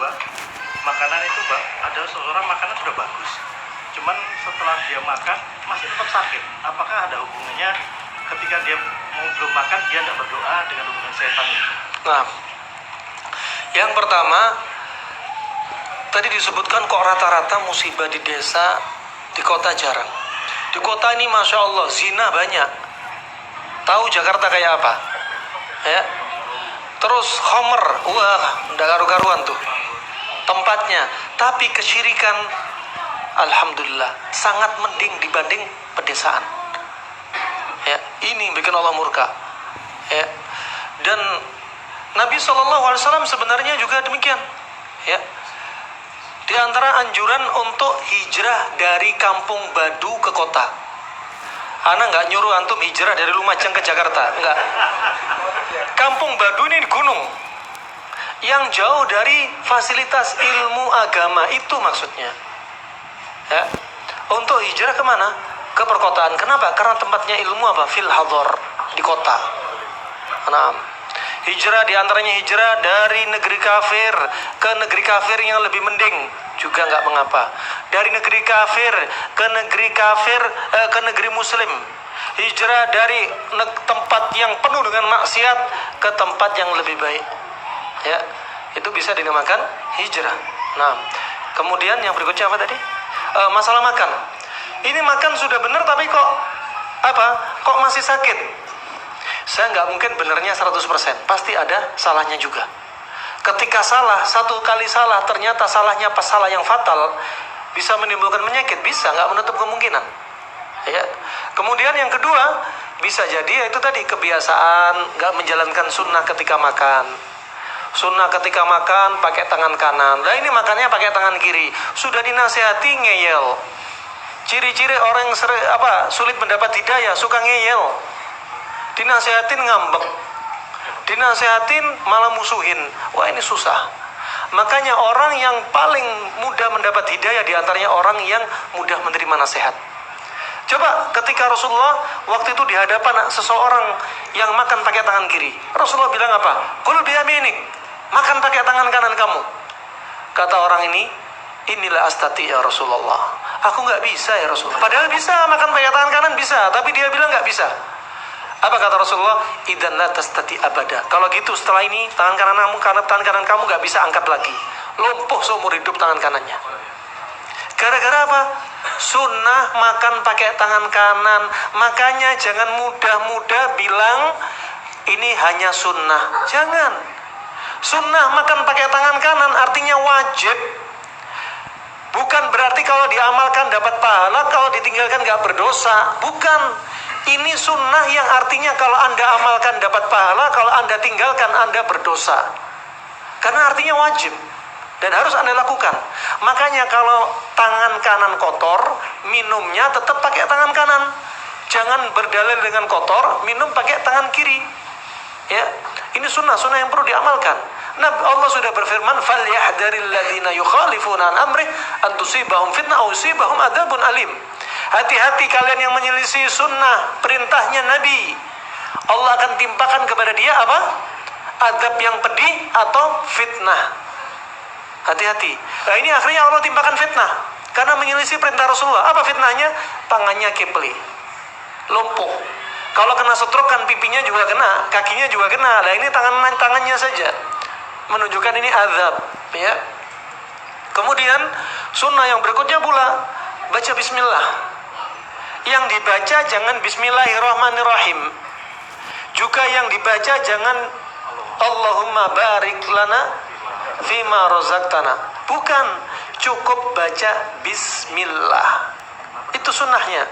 kedua, makanan itu ada seseorang makanan sudah bagus, cuman setelah dia makan masih tetap sakit. Apakah ada hubungannya ketika dia mau belum makan dia tidak berdoa dengan hubungan setan itu? Nah, yang pertama tadi disebutkan kok rata-rata musibah di desa, di kota jarang. Di kota ini Masya Allah zina banyak. Tahu Jakarta kayak apa? Ya. Terus homer, wah, udah karu-karuan tuh tempatnya. Tapi kesyirikan, alhamdulillah, sangat mending dibanding pedesaan. Ya, ini bikin Allah murka. Ya. Dan Nabi SAW sebenarnya juga demikian. Ya. Di antara anjuran untuk hijrah dari kampung Badu ke kota. Ana nggak nyuruh antum hijrah dari Lumajang ke Jakarta, enggak. Kampung Badu ini di gunung, yang jauh dari fasilitas ilmu agama, itu maksudnya. Ya. Untuk hijrah kemana? Ke perkotaan. Kenapa? Karena tempatnya ilmu apa? Fil hadar, di kota. Nah, hijrah diantaranya hijrah dari negeri kafir ke negeri kafir yang lebih mending, juga nggak mengapa. Dari negeri kafir ke negeri ke negeri muslim. Hijrah dari tempat yang penuh dengan maksiat ke tempat yang lebih baik. Ya, itu bisa dinamakan hijrah. Nah, kemudian yang berikutnya apa tadi? Masalah makan. Ini makan sudah benar tapi kok kok masih sakit? Saya nggak mungkin benarnya 100%. Pasti ada salahnya juga. Ketika salah, satu kali salah, ternyata salahnya pas salah yang fatal, bisa menimbulkan penyakit, bisa, nggak menutup kemungkinan. Ya. Kemudian yang kedua, bisa jadi itu tadi kebiasaan nggak menjalankan sunnah ketika makan. Sunnah ketika makan pakai tangan kanan. Nah ini makannya pakai tangan kiri. Sudah dinasihati ngeyel. Ciri-ciri orang yang sulit mendapat hidayah, suka ngeyel. Dinasihatin ngambek. Dinasihatin malah musuhin. Wah ini susah. Makanya orang yang paling mudah mendapat hidayah diantaranya orang yang mudah menerima nasihat. Coba ketika Rasulullah waktu itu di hadapan seseorang yang makan pakai tangan kiri, Rasulullah bilang apa? Kul biyaminik, makan pakai tangan kanan kamu. Kata orang ini, inilah astati ya Rasulullah. Aku nggak bisa ya Rasulullah. Padahal bisa makan pakai tangan kanan bisa, tapi dia bilang nggak bisa. Apa kata Rasulullah? Idan la tastati abada. Kalau gitu setelah ini tangan kanan kamu nggak bisa angkat lagi. Lumpuh seumur hidup tangan kanannya. Gara-gara apa? Sunnah makan pakai tangan kanan. Makanya jangan mudah-mudah bilang ini hanya sunnah. Jangan. Sunnah makan pakai tangan kanan artinya wajib. Bukan berarti kalau diamalkan dapat pahala, kalau ditinggalkan gak berdosa. Bukan. Ini sunnah yang artinya kalau Anda amalkan dapat pahala, kalau Anda tinggalkan Anda berdosa. Karena artinya wajib. Dan harus Anda lakukan. Makanya kalau tangan kanan kotor, minumnya tetap pakai tangan kanan. Jangan berdalil dengan kotor, minum pakai tangan kiri. Ya, ini sunnah yang perlu diamalkan. Nah, Allah sudah berfirman, "Falyahdharil ladzina yukhalifuna an amrih an tusibahum fitnah aw yusibahum adzabun alim." Hati-hati kalian yang menyelisih sunnah, perintahnya Nabi. Allah akan timpakan kepada dia apa? Azab yang pedih atau fitnah. Hati-hati. Nah, ini akhirnya Allah timpakan fitnah karena menyelisih perintah Rasulullah. Apa fitnahnya? Tangannya kipli, lumpuh. Kalau kena stroke kan pipinya juga kena, kakinya juga kena. Nah, ini tangannya saja. Menunjukkan ini azab, ya. Kemudian sunnah yang berikutnya pula baca bismillah. Yang dibaca jangan bismillahirrahmanirrahim. Juga yang dibaca jangan Allahumma barik lana fima razaqtana. Bukan, cukup baca bismillah. Itu sunnahnya,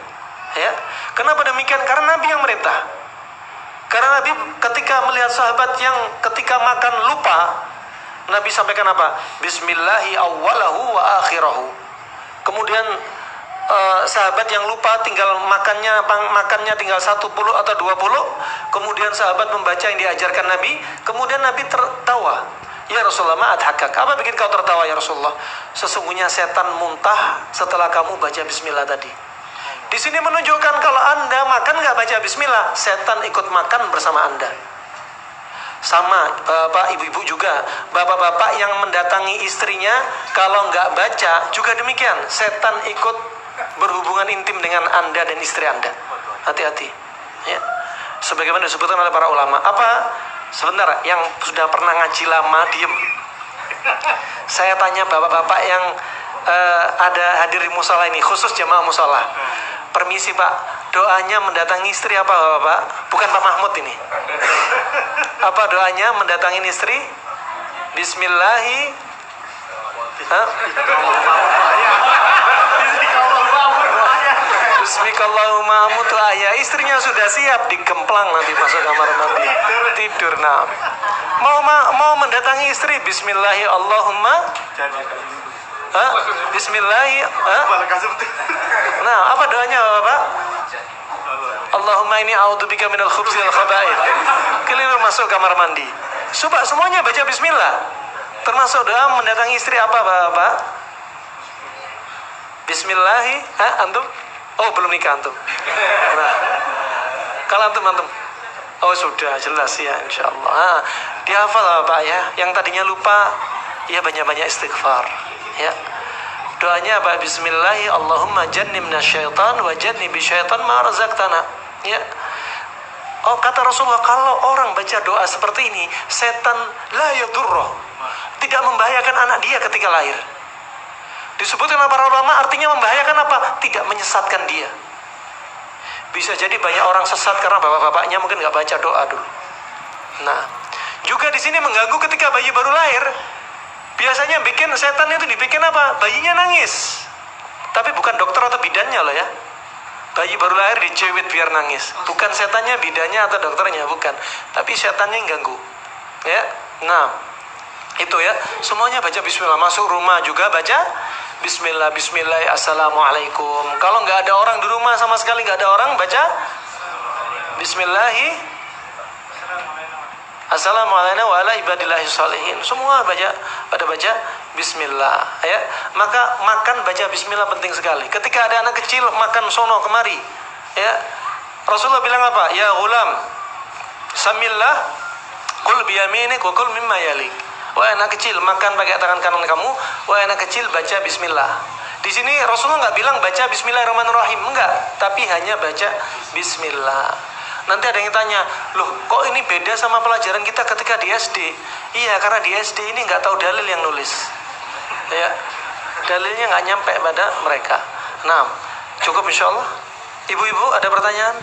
ya. Kenapa demikian? Karena Nabi yang merintah. Karena Nabi ketika melihat sahabat yang ketika makan lupa, Nabi sampaikan apa? Bismillahi awwalahu wa akhirahu. Kemudian sahabat yang lupa tinggal makannya tinggal 10 atau 20, kemudian sahabat membaca yang diajarkan Nabi, kemudian Nabi tertawa. Ya Rasulullah, ma'adhakak. Apa bikin kau tertawa ya Rasulullah? Sesungguhnya setan muntah setelah kamu baca bismillah tadi. Di sini menunjukkan kalau Anda makan nggak baca bismillah, setan ikut makan bersama Anda. Sama bapak ibu-ibu juga, bapak-bapak yang mendatangi istrinya kalau nggak baca juga demikian, setan ikut berhubungan intim dengan anda dan istri anda. Hati-hati ya. Sebagaimana disebutkan oleh para ulama. Apa sebentar, yang sudah pernah ngaji lama diem. Saya tanya bapak-bapak yang ada hadir di musola ini, khusus jamaah musola. Permisi Pak, doanya mendatangi istri apa Bapak? Bukan Pak Mahmud ini. Apa doanya mendatangi istri? Bismillahi. Hah? Bismillahirrahmanirrahim. Ya, istrinya sudah siap digemplang nanti masuk kamar mandi tidur. Nah, mau mendatangi istri, Bismillahi Allahumma. Bismillahi. Nah, apa doanya Bapak? Allahumma ini a'udzubika minal khubzi wal khaba'ith. Keliru masuk kamar mandi. Coba semuanya baca bismillah. Termasuk doa mendatangi istri apa Bapak? Bismillahi. Antum? Oh, belum nikah antum. Nah, kalau antum. Oh, sudah jelas ya insyaallah. Dihafal Bapak ya. Yang tadinya lupa, ya banyak-banyak istighfar. Ya. Doanya apa? Bismillahi Allahumma jannibna syaitan wa jannibi syaitan ma razaqtana. Ya. Oh, kata Rasulullah, kalau orang baca doa seperti ini, setan la yadurruh, tidak membahayakan anak dia ketika lahir. Disebutkan oleh para ulama, artinya membahayakan apa? Tidak menyesatkan dia. Bisa jadi banyak orang sesat karena bapak-bapaknya mungkin nggak baca doa dulu. Nah, juga di sini mengganggu ketika bayi baru lahir. Biasanya bikin setan itu dibikin apa? Bayinya nangis. Tapi bukan dokter atau bidannya loh ya. Bayi baru lahir dicewit biar nangis. Bukan setannya, bidannya atau dokternya, bukan. Tapi setannya yang ganggu. Ya. Nah, itu ya. Semuanya baca bismillah. Masuk rumah juga baca bismillah, bismillah, assalamualaikum. Kalau nggak ada orang di rumah sama sekali, nggak ada orang, baca bismillahi assalamualaikum wa ala ibadillahi sholihin. Semua pada baca bismillah ya. Maka makan baca bismillah penting sekali. Ketika ada anak kecil makan sono kemari ya, Rasulullah bilang apa? Ya ghulam, samillah, kul biyaminik wa kul mimma yalik. Wahai anak kecil, makan pakai tangan kanan kamu. Wahai anak kecil, baca bismillah. Di sini Rasulullah nggak bilang baca bismillahirrahmanirrahim, enggak, tapi hanya baca bismillah. Nanti ada yang tanya, loh kok ini beda sama pelajaran kita ketika di SD? Iya, karena di SD ini nggak tahu dalil yang nulis. Ya, dalilnya nggak nyampe pada mereka. Nah, cukup insya Allah. Ibu-ibu ada pertanyaan?